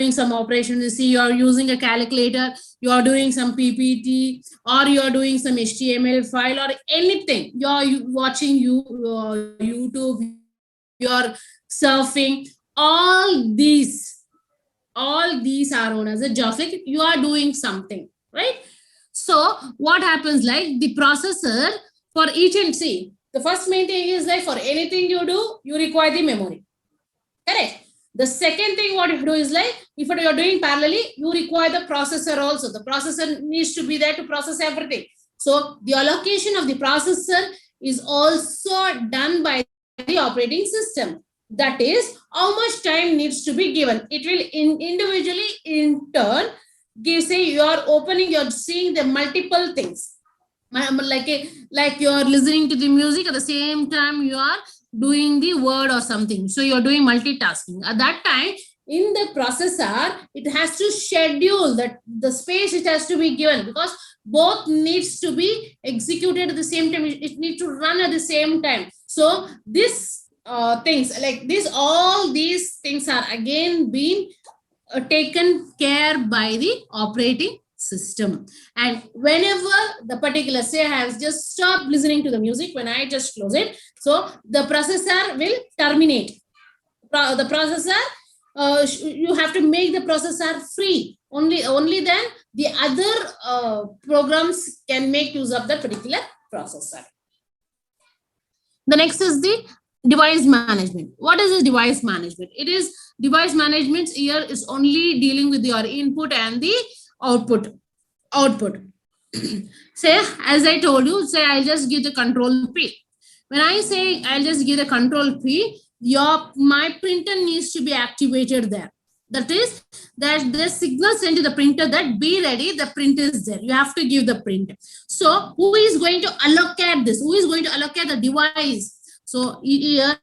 some operation. You see, you are using a calculator, you are doing some PPT, or you are doing some HTML file or anything. You are watching YouTube, you are surfing. All these are known as a jobs. Like you are doing something, right? So what happens, like the processor for each and see, the first main thing is like for anything you do, you require the memory. Correct. The second thing what you do is like, if you are doing parallelly, you require the processor also. The processor needs to be there to process everything. So the allocation of the processor is also done by the operating system. That is how much time needs to be given. It will individually in turn give, say you are opening, you're seeing the multiple things. Like you are listening to the music, at the same time you are doing the word or something. So you're doing multitasking. At that time, in the processor, it has to schedule that the space it has to be given, because both needs to be executed at the same time. It needs to run at the same time. So this things like this, all these things are again being taken care by the operating system. And whenever the particular, say I have just stopped listening to the music, when I just close it, so the processor will terminate. The processor, you have to make the processor free. Only then the other programs can make use of that particular processor. The next is the device management. What is the device management? It is device management here is only dealing with your input and the output. Say, as I told you, say I'll just give the control P. When I say I'll just give the control P, my printer needs to be activated there. That is that the signal sent to the printer that be ready, the printer is there. You have to give the print. So who is going to allocate this? Who is going to allocate the device? So here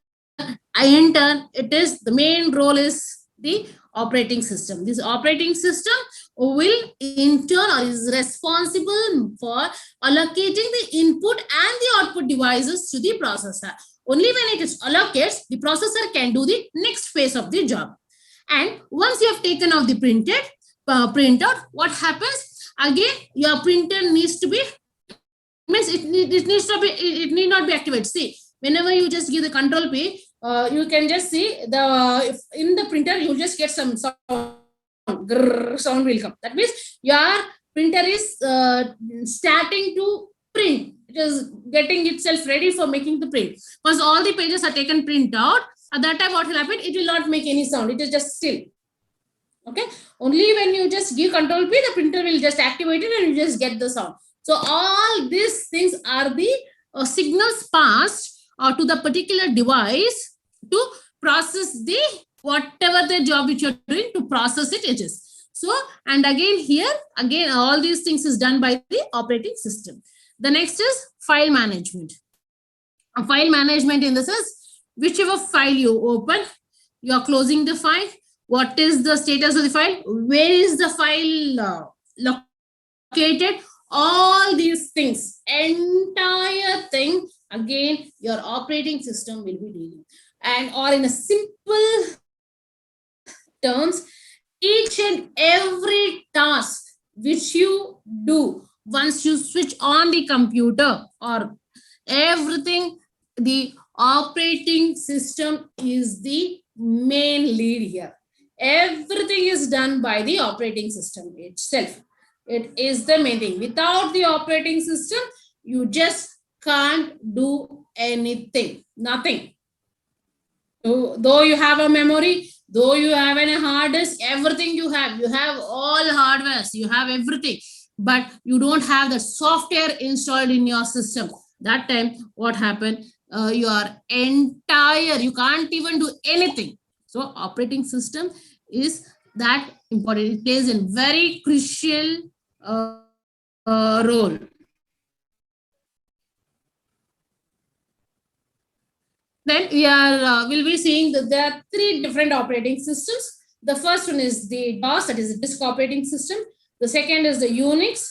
in turn, it is the main role is the operating system. This operating system will in turn or is responsible for allocating the input and the output devices to the processor. Only when it is allocated, the processor can do the next phase of the job. And once you have taken out the printout, what happens? Again, your printer needs to be, means it need not be activated. See, whenever you just give the control P, you can just see in the printer you just get some sound. Grrr, sound will come. That means your printer is starting to print. It is getting itself ready for making the print. Once all the pages are taken print out, at that time what will happen? It will not make any sound. It is just still. Okay. Only when you just give control P, the printer will just activate it and you just get the sound. So all these things are the signals passed to the particular device to process the whatever the job which you're doing, to process it is. So, and again here, again, all these things is done by the operating system. The next is file management. File management in the sense, whichever file you open, you are closing the file. What is the status of the file? Where is the file located? All these things, entire thing, again, your operating system will be dealing. And or in a simple terms, each and every task which you do, once you switch on the computer or everything, the operating system is the main lead here. Everything is done by the operating system itself. It is the main thing. Without the operating system, you just can't do anything, nothing. Though you have a memory, though you have a hard disk, everything you have all hardwares, you have everything, but you don't have the software installed in your system. That time, what happened? Your entire, you can't even do anything. So operating system is that important. It plays a very crucial role. Then we'll be seeing that there are three different operating systems. The first one is the DOS, that is the disk operating system. The second is the Unix.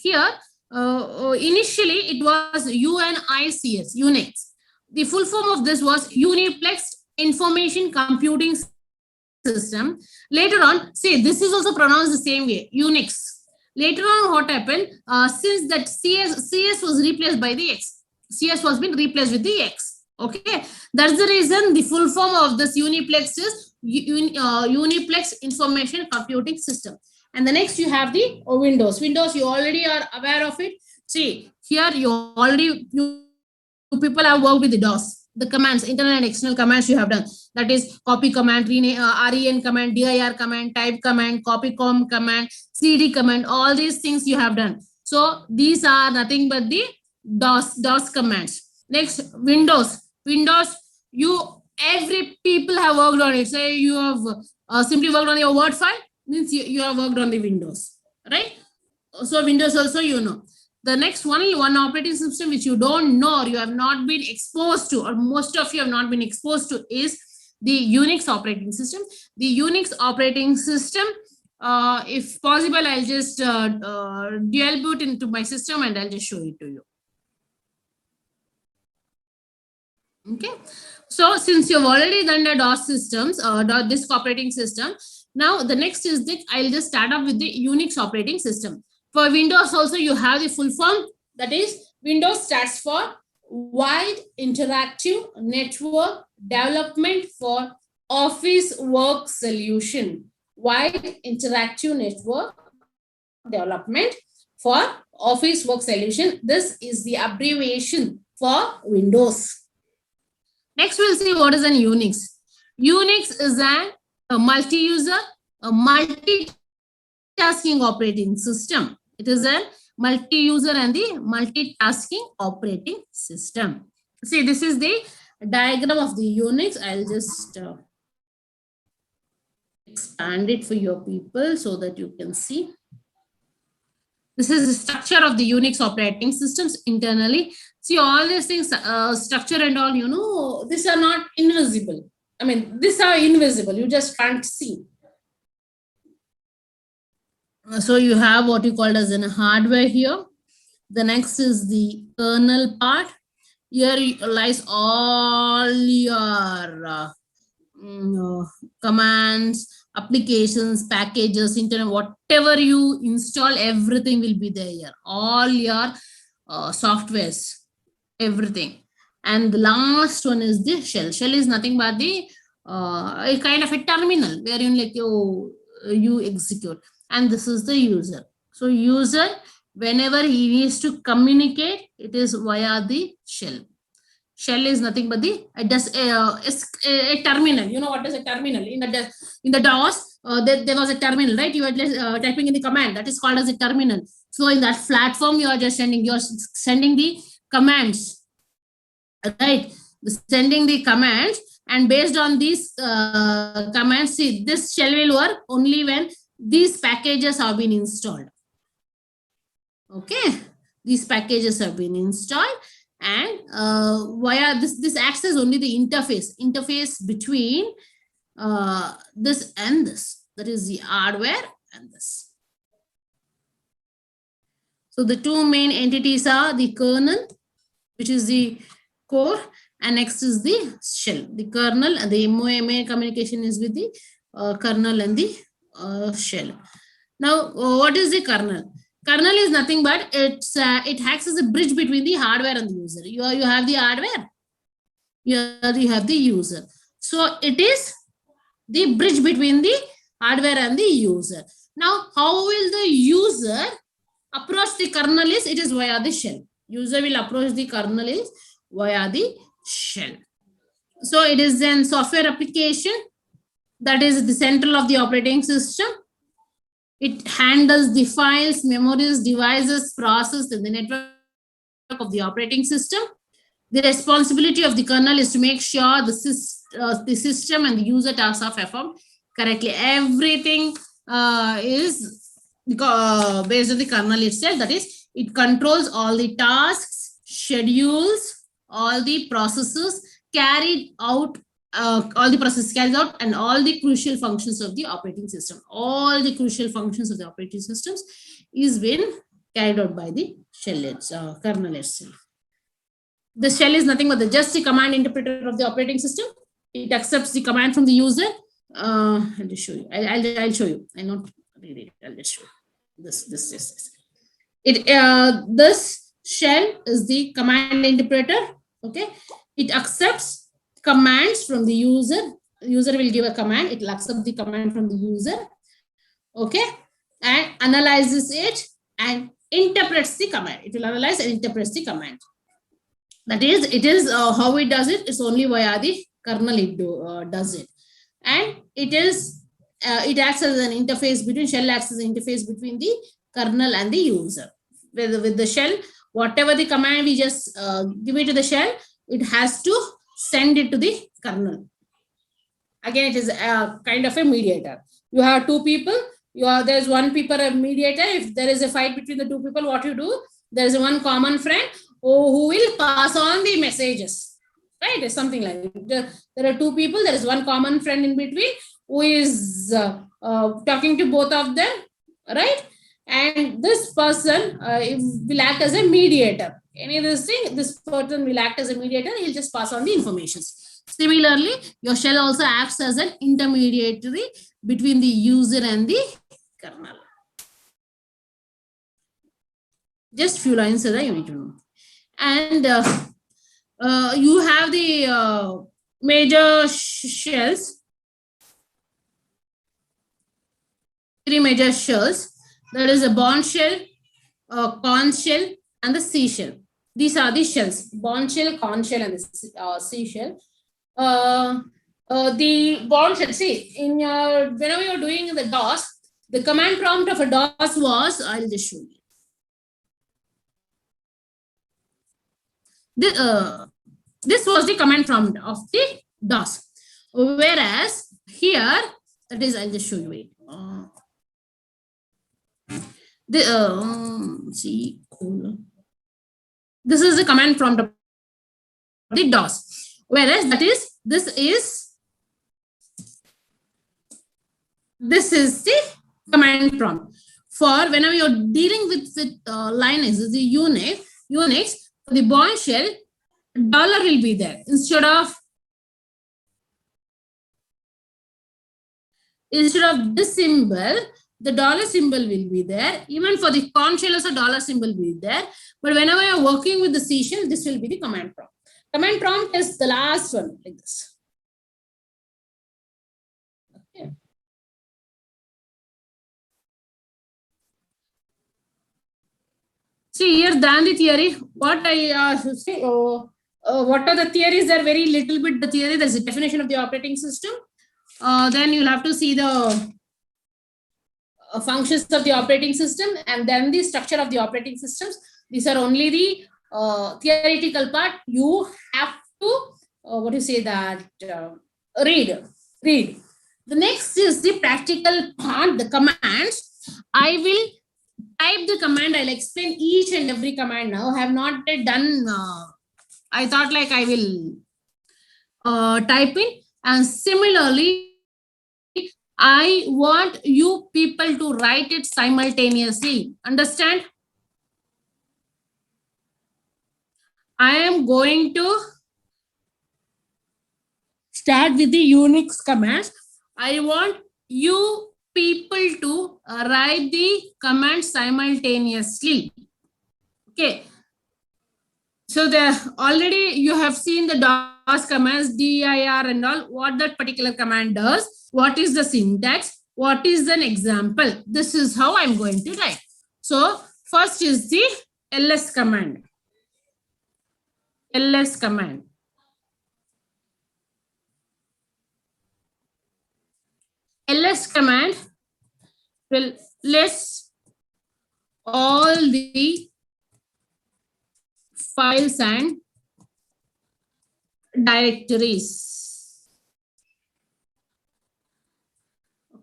Here, initially it was UNICS, Unix. The full form of this was Uniplex Information Computing system. Later on, see, this is also pronounced the same way, Unix. Later on, what happened? Since that CS was replaced by the X. CS was been replaced with the X. Okay, that's the reason the full form of this Uniplex is Uniplex Information Computing System. And the next you have the Windows. Windows, you already are aware of it. See, here you people have worked with the DOS. The commands, internal and external commands you have done. That is copy command, REN command, dir command, type command, copycom command, cd command, all these things you have done. So these are nothing but the DOS commands. Next, Windows. Windows, every people have worked on it. Say you have simply worked on your Word file, means you have worked on the Windows, right? So Windows also you know. The next one operating system which you don't know, or you have not been exposed to, or most of you have not been exposed to, is the Unix operating system. The Unix operating system, if possible, I'll just dual boot into my system and I'll just show it to you. Okay, so since you've already done the DOS systems, disk operating system, now the next is that I'll just start off with the Unix operating system. For Windows also you have the full form, that is Windows stands for Wide Interactive Network Development for Office Work Solution. Wide Interactive Network Development for Office Work Solution. This is the abbreviation for Windows. Next we'll see what is an Unix. Unix is a multi-user, a multitasking operating system. It is a multi-user and the multitasking operating system. See, this is the diagram of the Unix. I'll just expand it for your people so that you can see. This is the structure of the Unix operating systems internally. See, all these things, structure and all, you know, these are not invisible. I mean, these are invisible. You just can't see. So you have what you call as in hardware here. The next is the kernel part. Here lies all your commands, applications, packages, internet, whatever you install, everything will be there here. All your softwares, everything. And the last one is the shell. Shell is nothing but the a kind of a terminal wherein like you execute. And this is the user. So user, whenever he needs to communicate, it is via the shell. Shell is nothing but the a terminal. You know what is a terminal? In the DOS, there was a terminal, right? You were just typing in the command. That is called as a terminal. So in that platform, you are just sending the commands, right? Sending the commands, and based on these commands, see, this shell will work only when these packages have been installed. Okay, these packages have been installed, and via this acts as only the interface between this and this. That is the hardware and this. So the two main entities are the kernel, which is the core, and next is the shell. The kernel and the main communication is with the kernel and the shell. Now, what is the kernel? Kernel is nothing but it acts as a bridge between the hardware and the user. You have the hardware, you have the user. So it is the bridge between the hardware and the user. Now, how will the user approach the kernel? It is via the shell. User will approach the kernel is via the shell. So it is then software application that is the central of the operating system. It handles the files, memories, devices, process, and the network of the operating system. The responsibility of the kernel is to make sure the system and the user tasks are performed correctly. Everything is based on the kernel itself. That is, it controls all the tasks, schedules, all the processes carried out, and all the crucial functions of the operating system. All the crucial functions of the operating systems is been carried out by the shell kernel itself. The shell is nothing but just the command interpreter of the operating system. It accepts the command from the user I'll just show you. I'll show you. I'll not read it. I'll just show you. This. This shell is the command interpreter. Okay, it accepts commands from the user. User will give a command. It will accept the command from the user. Okay, and analyzes it and interprets the command. It will analyze and interprets the command. That is, it is how it does it. It's only via the kernel it does it, and it is it acts as an interface between shell acts as an interface between the kernel and the user. With the shell, whatever the command we just give it to the shell, it has to send it to the kernel. Again, it is a kind of a mediator. You have two people. There's one people a mediator. If there is a fight between the two people, what you do? There is one common friend who will pass on the messages. Right? It's something like that. There are two people. There is one common friend in between who is talking to both of them. Right? And this person will act as a mediator. Any of this thing, this person will act as a mediator. He'll just pass on the information. Similarly, your shell also acts as an intermediary between the user and the kernel. Just few lines that you need to know. And you have the major shells, three major shells. There is a bond shell, conch shell, and the C shell. These are the shells: bond shell, conch shell, and the C shell. The bond shell. See, in your whenever you're doing the DOS, the command prompt of a DOS was, I'll just show you. This was the command prompt of the DOS. Whereas here, that is, I'll just show you it. See, this is the command prompt of the DOS. Whereas this is the command prompt for whenever you're dealing with Linux, the Unix, for the bond shell, dollar will be there instead of this symbol. The dollar symbol will be there. Even for the conch shell, also dollar symbol will be there. But whenever you're working with the C shell, this will be the command prompt. Command prompt is the last one, like this. Okay. See here, than the theory, what I should say, what are the theories? There are very little bit the theory. There's a definition of the operating system. Then you'll have to see the functions of the operating system, and then the structure of the operating systems. These are only the theoretical part. You have to what do you say that read. The next is the practical part, the commands. I will type the command. I'll explain each and every command now. I have not done. I thought like I will type in, and similarly, I want you people to write it simultaneously. Understand? I am going to start with the Unix commands. I want you people to write the command simultaneously. Okay. So already you have seen the DOS commands, dir and all, what that particular command does. What is the syntax? What is an example? This is how I'm going to write. So first is the ls command. Ls command. Ls command will list all the files and directories.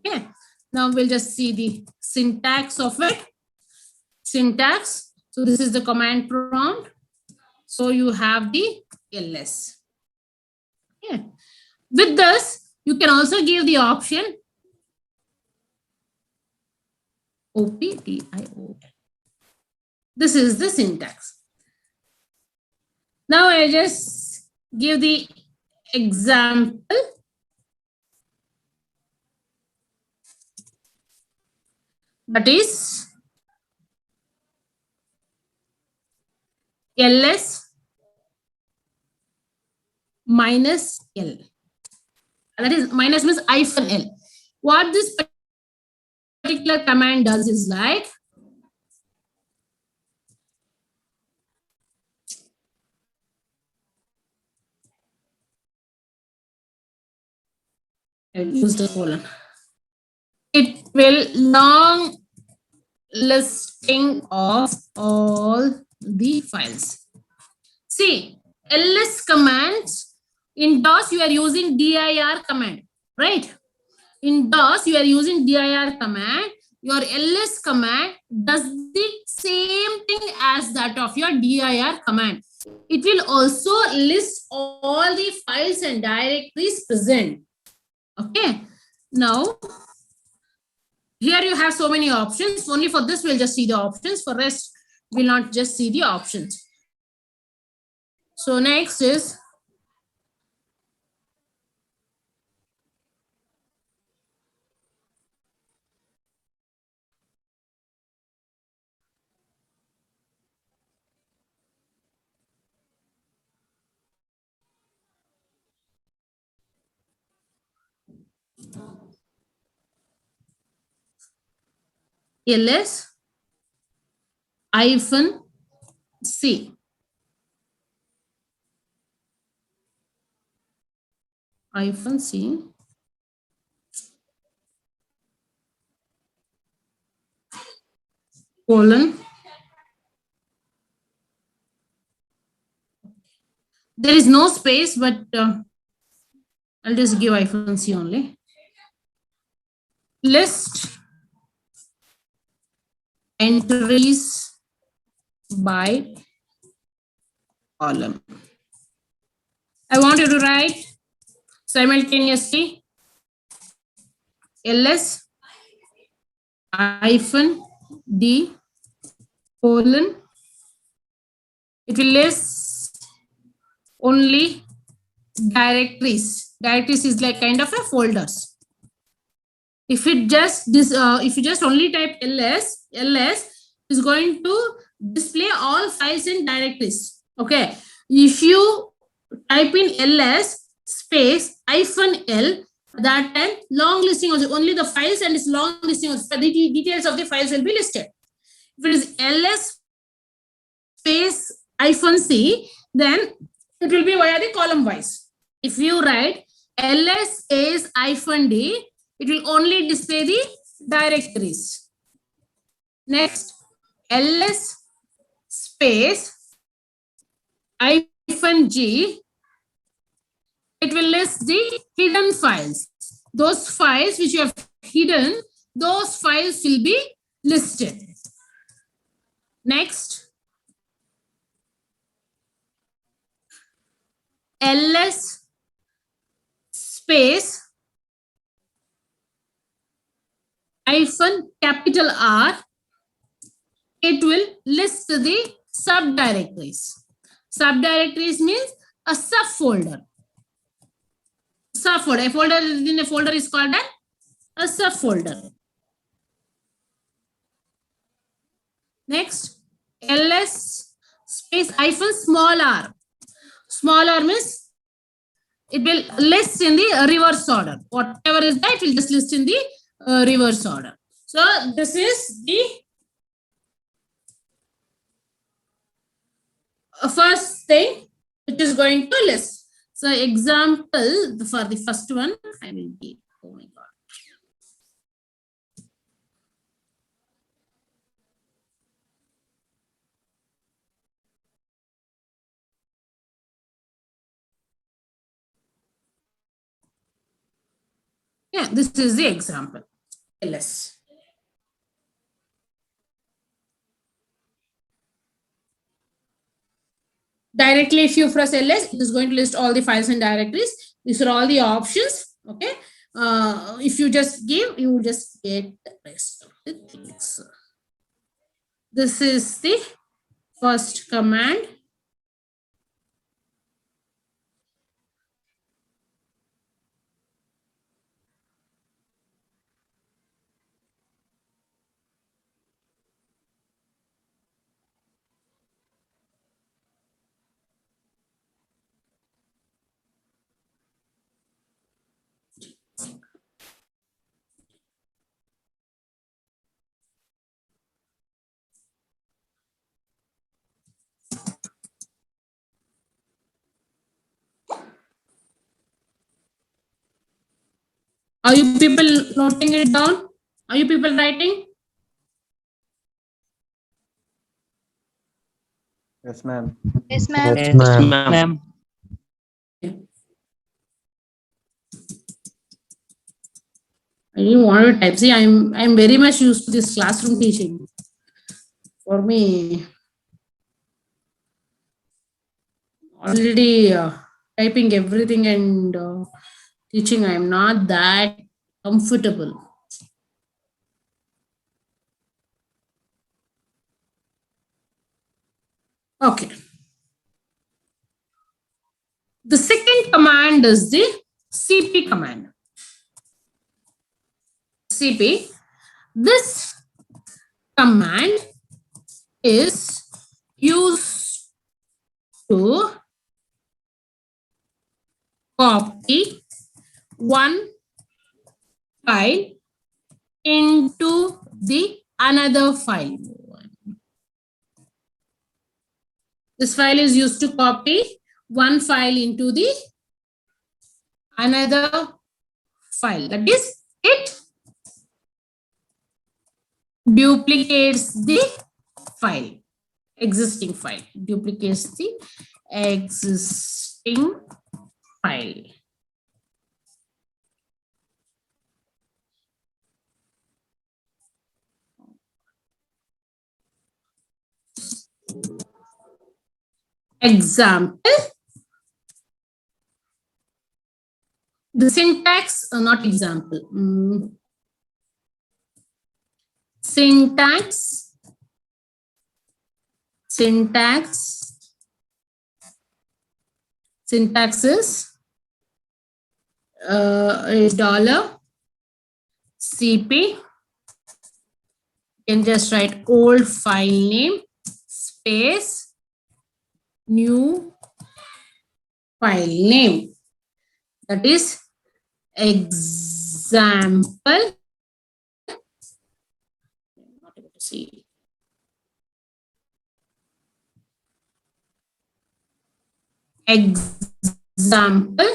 Okay, now we'll just see the syntax of it. Syntax. So this is the command prompt. So you have the ls. Okay. With this, you can also give the option optio. This is the syntax. Now I just give the example. that is ls minus L. That is minus means hyphen L. What this particular command does is like use the colon. It will long listing of all the files. See, ls commands in DOS you are using dir command, right? In DOS you are using dir command. Your ls command does the same thing as that of your dir command. It will also list all the files and directories present. Okay. Now, here you have so many options. Only for this, we'll just see the options. For rest, we'll not just see the options. So next is ls hyphen c. Hyphen c. Colon. There is no space, but I'll just give hyphen c only. List entries by column. I want you to write simultaneously ls hyphen d colon. It will list only directories. Directories is like kind of a folders. If it just this, if you just only type ls is going to display all files and directories. Okay. If you type in ls space hyphen l, that time long listing of only the files and its long listing of the details of the files will be listed. If it is ls space hyphen c, then it will be via the column wise. If you write ls space hyphen d, it will only display the directories. Next, ls space hyphen g, it will list the hidden files. Those files which you have hidden, those files will be listed. Next, ls space hyphen capital R, it will list the subdirectories. Subdirectories means a subfolder. Subfolder. A folder in a folder is called a subfolder. Next, ls space hyphen small r. Small r means it will list in the reverse order. Whatever is that, it will just list in the reverse order. So this is the first thing which is going to list. So example for the first one, I will give. Oh my God. Yeah, this is the example. ls. Directly, if you press ls, it is going to list all the files and directories. These are all the options. Okay. If you just give, you will just get the rest of the things. This is the first command. Are you people noting it down? Are you people writing? Yes, ma'am. Yes, ma'am. Yes, Yes, ma'am. ma'am. I didn't want to type. See, I'm very much used to this classroom teaching. For me, already typing everything and teaching, I'm not that comfortable. Okay. The second command is the CP command. CP. This command is used to copy one file into the another file. This file is used to copy one file into the another file. That is, it duplicates the file, existing file, duplicates the existing file. Example, the syntax, not example, syntax is dollar CP. You can just write old file name space new file name. That is example. Not able to see. Example.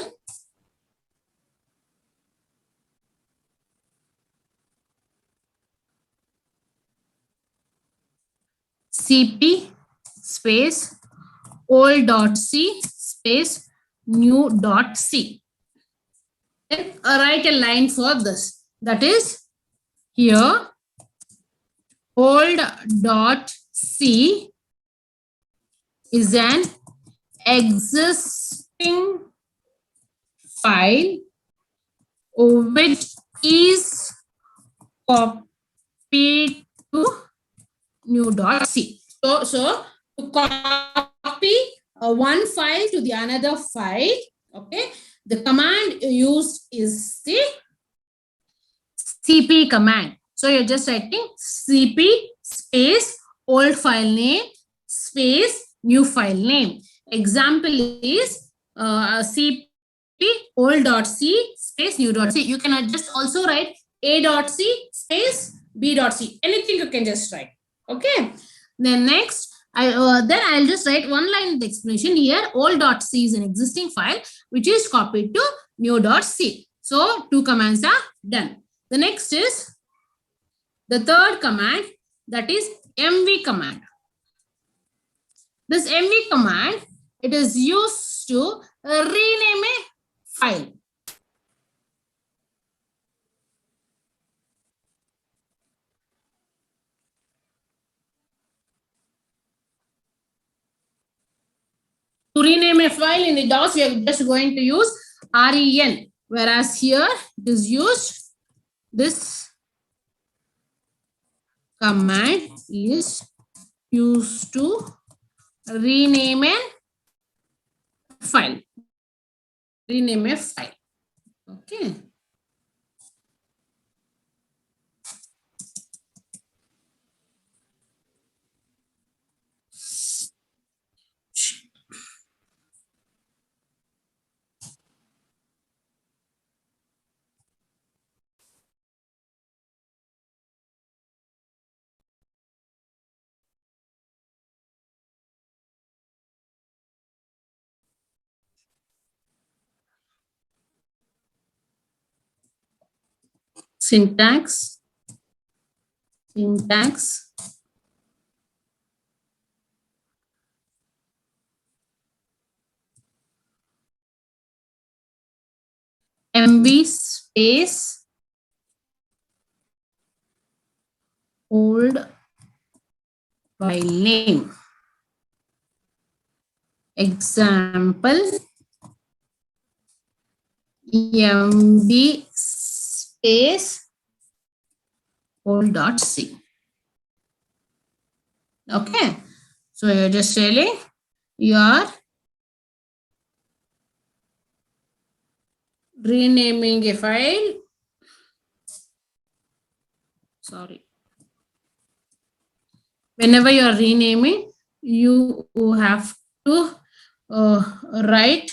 CP space old.c space new.c. Then write a line for this. That is, here old.c is an existing file which is copied to new.c. So to copy one file to the another file, okay, the command used is the CP command. So you're just writing CP space old file name space new file name. Example is CP old.c space new.c. You can just also write a.c space b.c. Anything you can just write. Okay. Then next, I'll just write one line in the explanation here. Old.c is an existing file which is copied to new.c. So two commands are done. The next is the third command, that is MV command. This MV command, it is used to rename a file. To rename a file in the DOS, we are just going to use REN, whereas here it is used, this command is used to rename a file. Rename a file. Okay. syntax MV space old file name. Example MV space old.c. Okay, so you're just telling you are renaming a file. Sorry. Whenever you are renaming, you have to write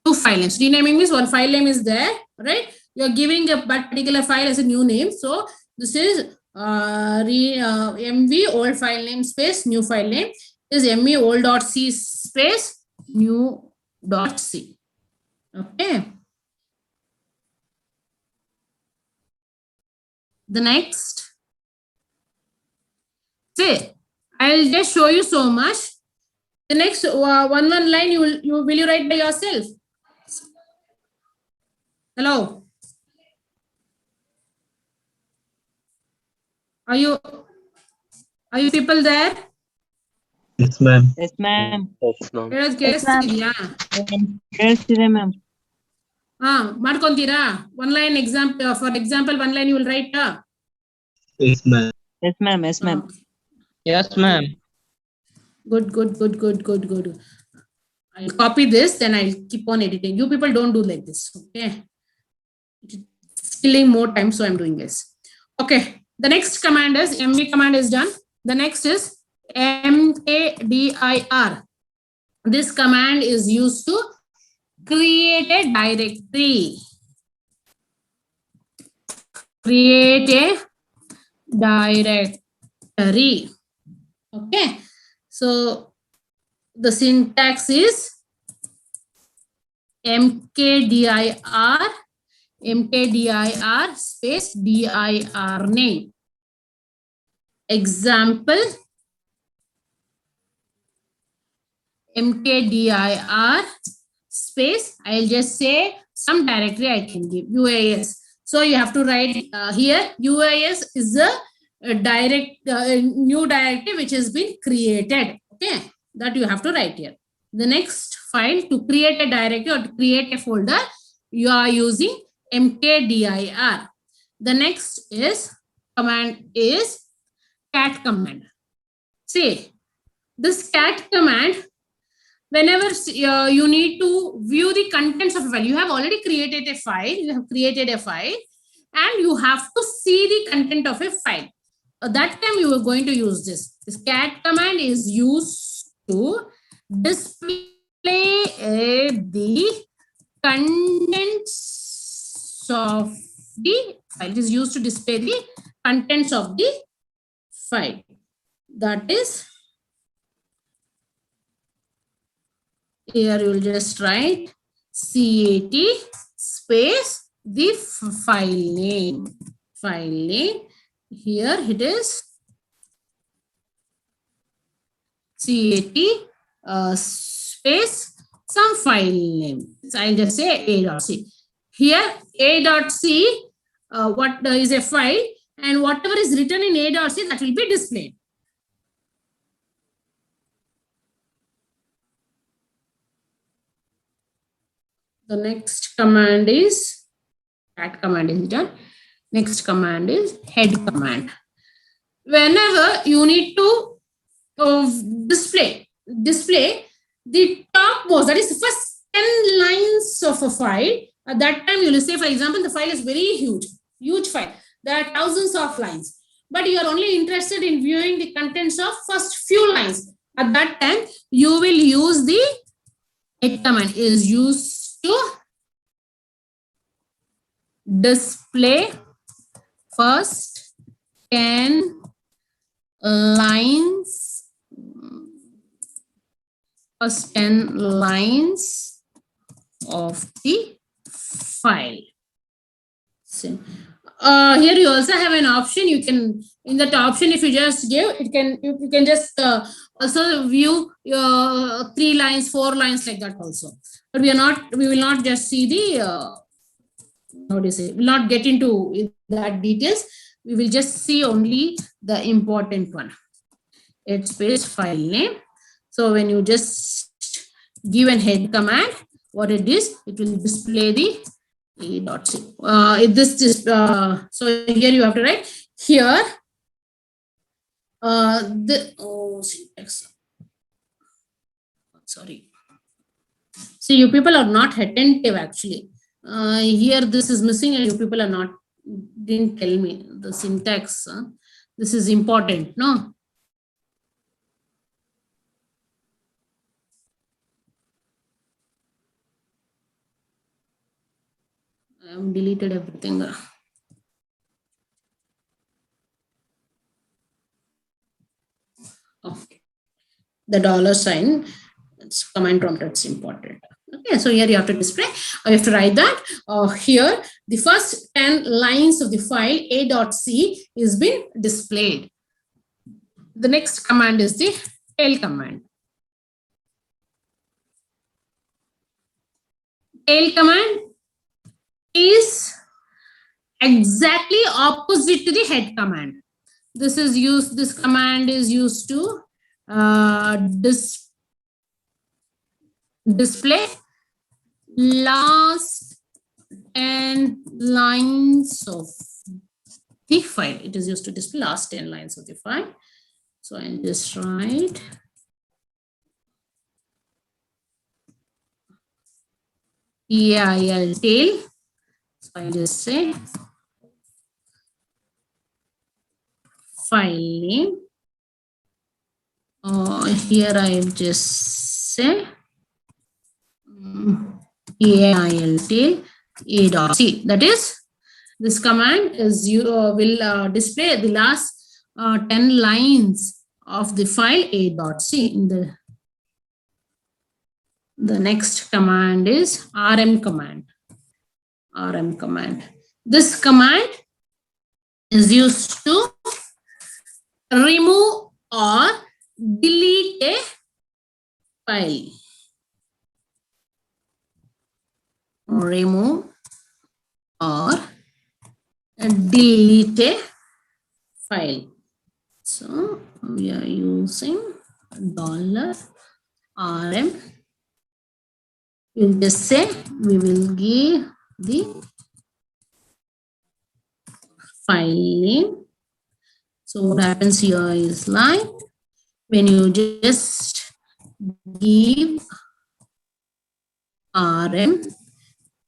two file names. Renaming means one file name is there, right? You are giving a particular file as a new name. So this is MV old file name space new file name. This is MV old.c space new.c. Okay. The next, say, I'll just show you so much. The next one line will you write by yourself? Hello. Are you people there? Yes, ma'am. Yes, ma'am. ಕೇಳಿಸ್ತಿದ್ಯಾ? ಕೇಳಿಸ್ತಿದೆ ma'am. ಮಾಡ್ಕೊಂತೀರಾ? One line example, for example, one line you will write. Yes, ma'am. Yes, ma'am. Yes, ma'am. Yes, ma'am. Good. I'll copy this, then I'll keep on editing. You people don't do like this, okay? It's killing more time, so I'm doing this. Okay, the next command is MV command is done. The next is mkdir. This command is used to create a directory. Create a directory. Okay, so the syntax is mkdir space dir name. Example mkdir space, I'll just say some directory I can give UAS. So you have to write here UAS is a new directory which has been created. Okay, that you have to write here. The next file, to create a directory or to create a folder, you are using mkdir. The next is command is cat command. See, this cat command, whenever you need to view the contents of a file, you have already created a file, and you have to see the content of a file. That time you are going to use this. This cat command is used to display the contents of the file. It is used to display the contents of the file. That is, here you will just write cat space the file name. Here it is cat space some file name. So I'll just say a.c. Here a.c what is a file, and whatever is written in a.c that will be displayed. The next command is that command is done. Next command is head command. Whenever you need to display the topmost, that is the first 10 lines of a file. At that time, you will say, for example, the file is very huge file. There are thousands of lines, but you are only interested in viewing the contents of first few lines. At that time, you will use the head command is used to display first 10 lines of the file. So, here you also have an option. You can, in that option, if you just give, it can, you can just also view your 3 lines, 4 lines like that also. But we will not just see the, how do you say, will not get into that details. We will just see only the important one. Head space file name. So when you just give an head command, what it is, it will display the a.c. So here you have to write here syntax. Sorry. See, you people are not attentive actually. Here this is missing and you people are not, didn't tell me the syntax. This is important, no? I have deleted everything. Okay. The dollar sign, it's command prompt, it's important. Okay, so here you have to display, you have to write that here the first 10 lines of the file a.c is been displayed. The next command is the tail command. Tail command is exactly opposite to the head command. This is used, this command is used to display last 10 lines of the file. It is used to display last 10 lines of the file. So I'll just write TIL tail. So I'll just say file name. Here I'll just say TIL tail a.c. That is, this command is you will display the last 10 lines of the file a.c. In the next command is rm command. Rm command. This command is used to remove or delete a file. Remove or delete a file. So we are using $rm. We'll just say we will give the file name. So what happens here is like when you just give rm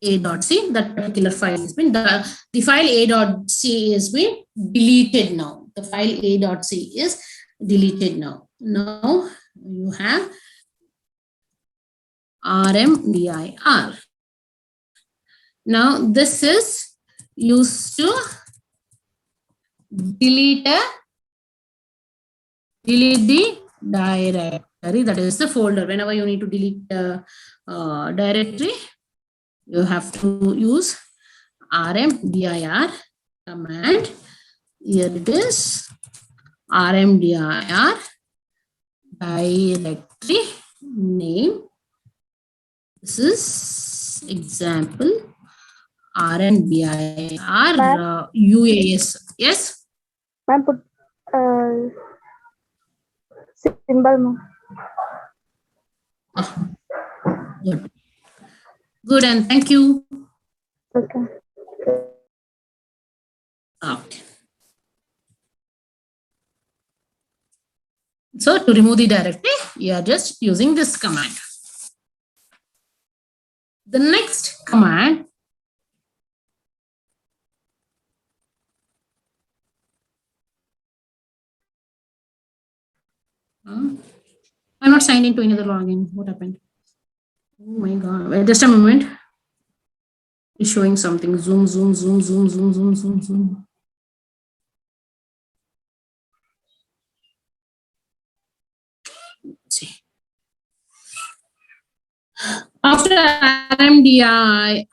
a.c, that particular file has been the file a.c has been deleted now. The file a.c is deleted now. Now you have rmdir. Now this is used to delete the directory, that is the folder. Whenever you need to delete the directory, you have to use rmdir command. Here it is, rmdir directory name. This is example rmdir uas. Yes, ma'am, put symbol, ma'am. oh, good, and thank you. Okay. Okay. So to remove the directory, you are just using this command. The next command I'm not signed into another login. What happened? Oh my god. Wait, just a moment. It's showing something. Zoom. Let's see. After RMDIR,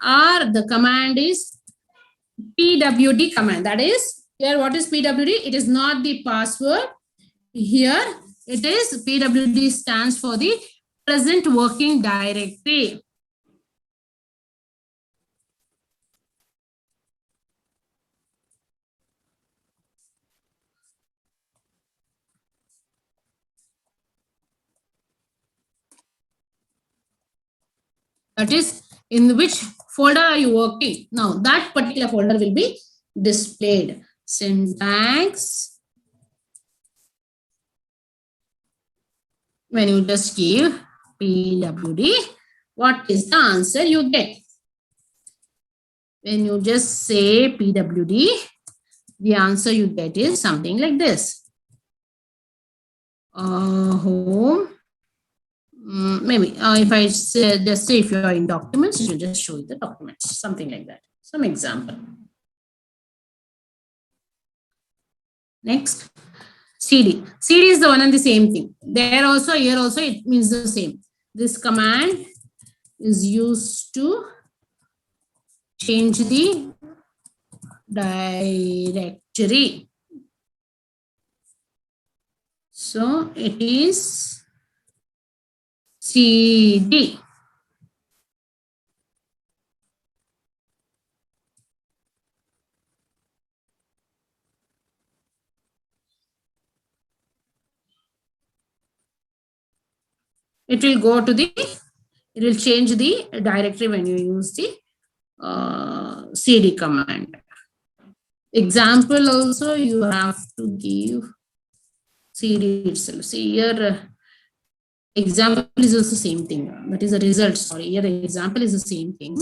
the command is PWD command. That is, here what is PWD? It is not the password. Here it is, PWD stands for the present working directory. That is, in which folder are you working? Now that particular folder will be displayed. Syntax. When you just give PWD, what is the answer you get? When you just say PWD, the answer you get is something like this. Home. Maybe if I say, just say if you are in documents, it will just show you the documents, something like that. Some example. Next, CD. CD is the one and the same thing. There also, here also, it means the same. This command is used to change the directory. So it is CD. It will go to the, it will change the directory when you use the CD command. Example also you have to give CD itself. See here, example is also same thing. That is the result. Sorry, here the example is the same thing.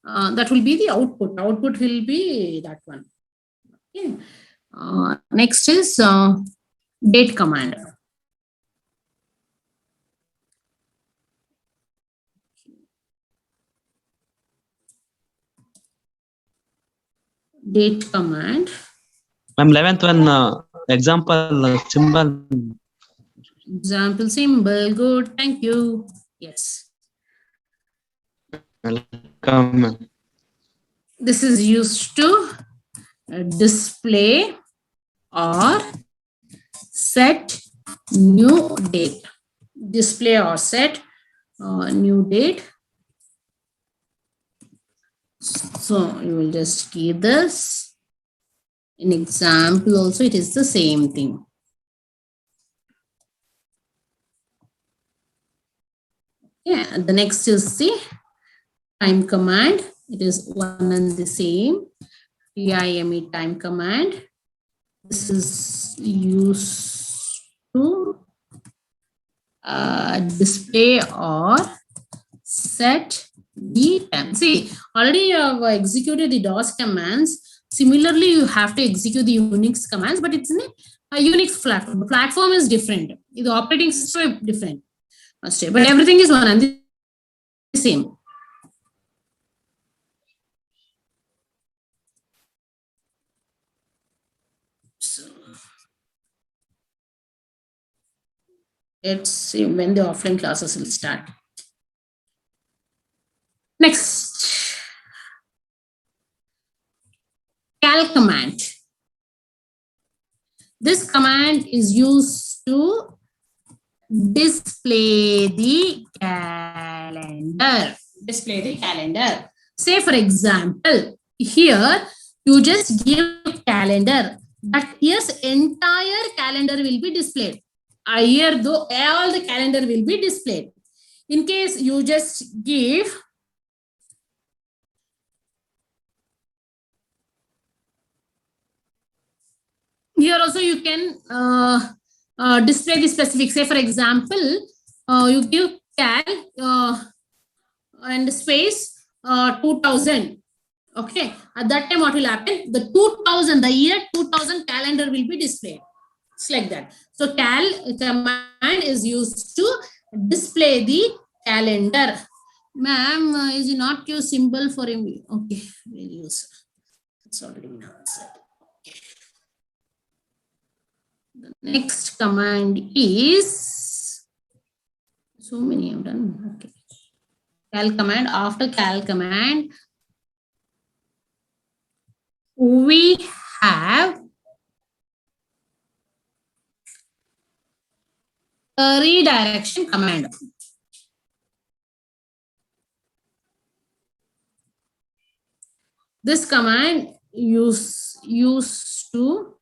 That will be the output. Output will be that one. Okay. Next is date command. Date command. Ma'am, 11th one example symbol. Example symbol. Good. Thank you. Yes. Welcome, ma'am. This is used to display or set new date. Display or set new date. So you will just give this. In example also it is the same thing. Yeah, the next is the time command. It is one and the same. TIME time command. This is used to display or set the time. See, already you have executed the DOS commands. Similarly, you have to execute the Unix commands, but it's in a Unix platform. The platform is different. The operating system is different. But everything is one and the same. So let's see when the offline classes will start. Next, cal command. This command is used to display the calendar. Display the calendar. Say for example, here you just give calendar. That year's entire calendar will be displayed. A year though all the calendar will be displayed. In case you just give here also you can display the specific. Say for example, you give cal and space 2000. Okay, at that time what will happen? The 2000, the year 2000 calendar will be displayed. It's like that. So cal command is used to display the calendar. Ma'am, is it not your symbol for him? Okay, we'll use. It's already been answered. The next command is, so many I've done. Okay. cal command. After cal command, we have a redirection command. This command used to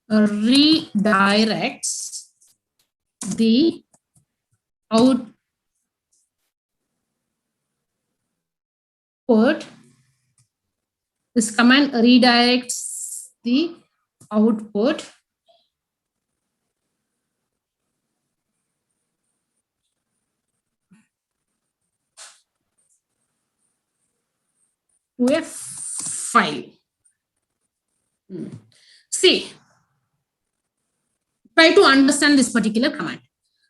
redirects the output this command redirects the output to a file. See, try to understand this particular command.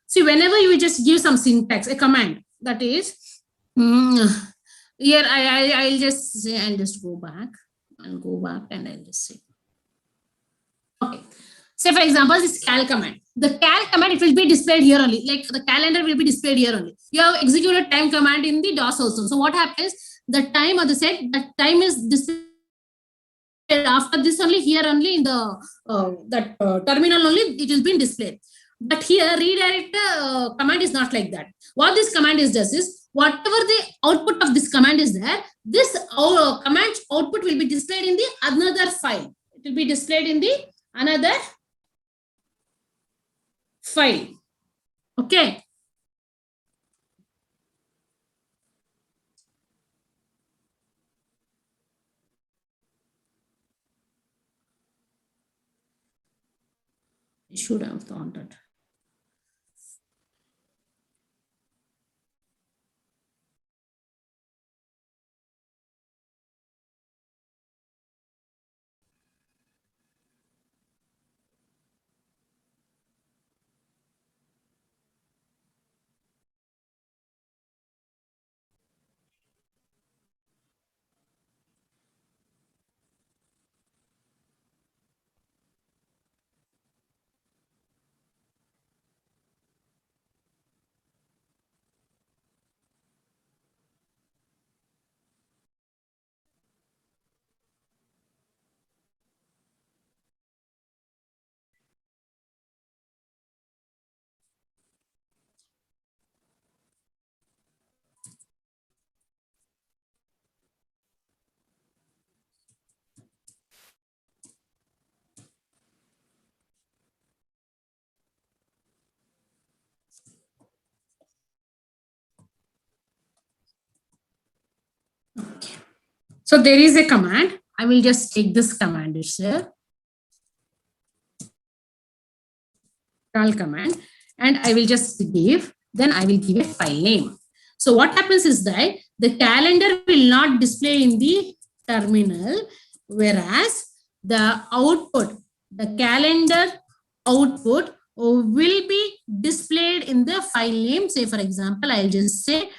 See, whenever you just give some syntax, a command that is, here I'll just say, I'll just go back and I'll just say, okay. Say for example, this cal command. The cal command, it will be displayed here only. Like the calendar will be displayed here only. You have executed time command in the DOS also. So what happens? The time or the set, the time is displayed after this only, here only in the terminal only, it will be displayed. But here redirect command is not like that. What this command does is, whatever the output of this command is there, this command output will be displayed in the another file. It will be displayed in the another file. Okay. I should have thought that. Okay. So there is a command. I will just take this command itself. Cal command, and I will just give, then I will give a file name. So what happens is that the calendar will not display in the terminal, whereas the output, the calendar output will be displayed in the file name. Say for example, I'll just say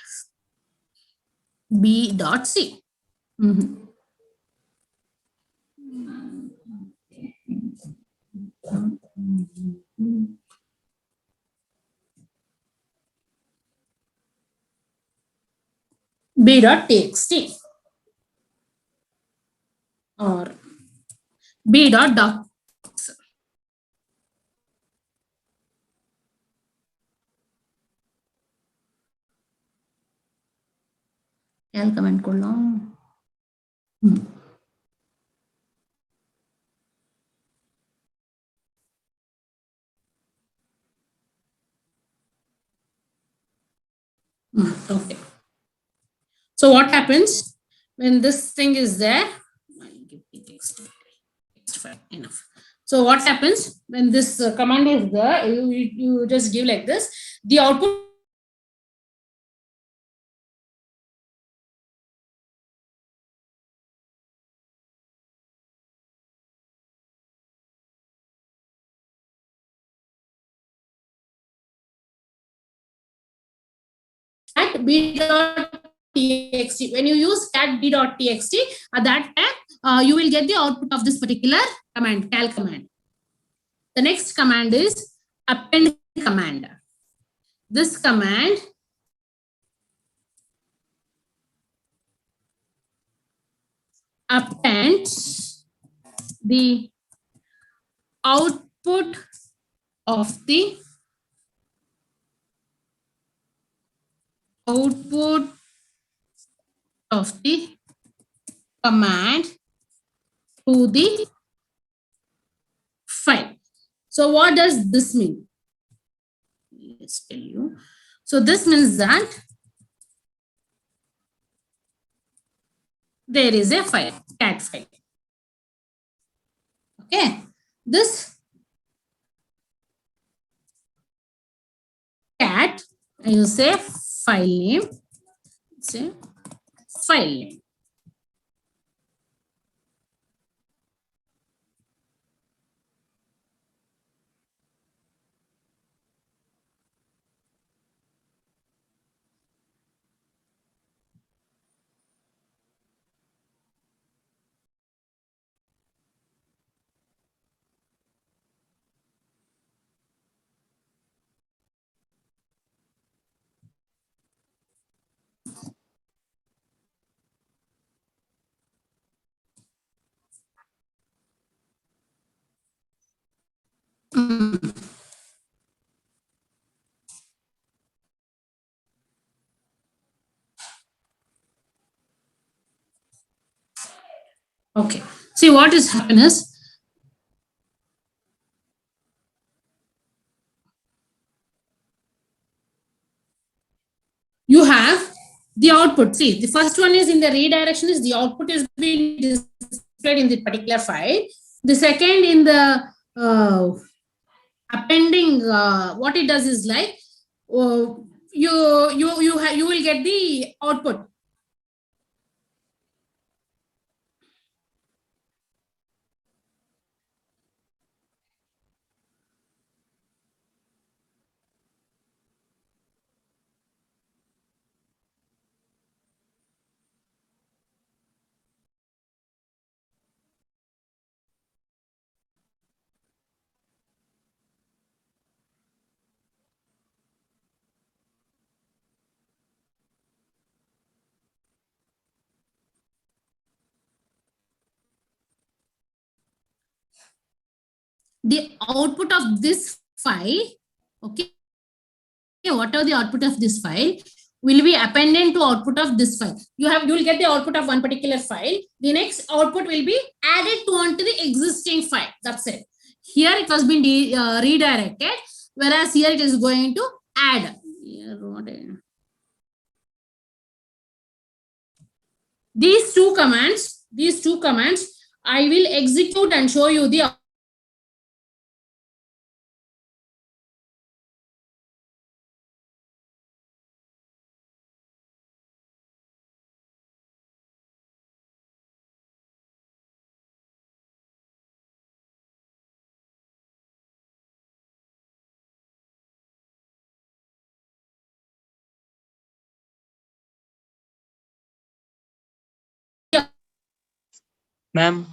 b.c. b.txt or b.doc. cal command colon. Okay. So what happens when this thing is there? I'll give the text file enough. So what happens when this command is there? You just give like this. The output at b.txt txt. When you use cat d.txt, at that time you will get the output of this particular command, cal command. The next command is append command. This command appends the output of the command to the file. So what does this mean? Let's tell you. So this means that there is a file, cat file. Okay, this cat, you say file name, say file name. Okay, see what is happening is you have the output. See, the first one is in the redirection is the output is being displayed in the particular file. The second in the appending, what it does is like you will get the output. The output of this file, okay, whatever the output of this file will be appended to output of this file. You will get the output of one particular file. The next output will be added to onto the existing file. That's it. Here it was been redirected, whereas here it is going to add. These two commands, I will execute and show you the Ma'am.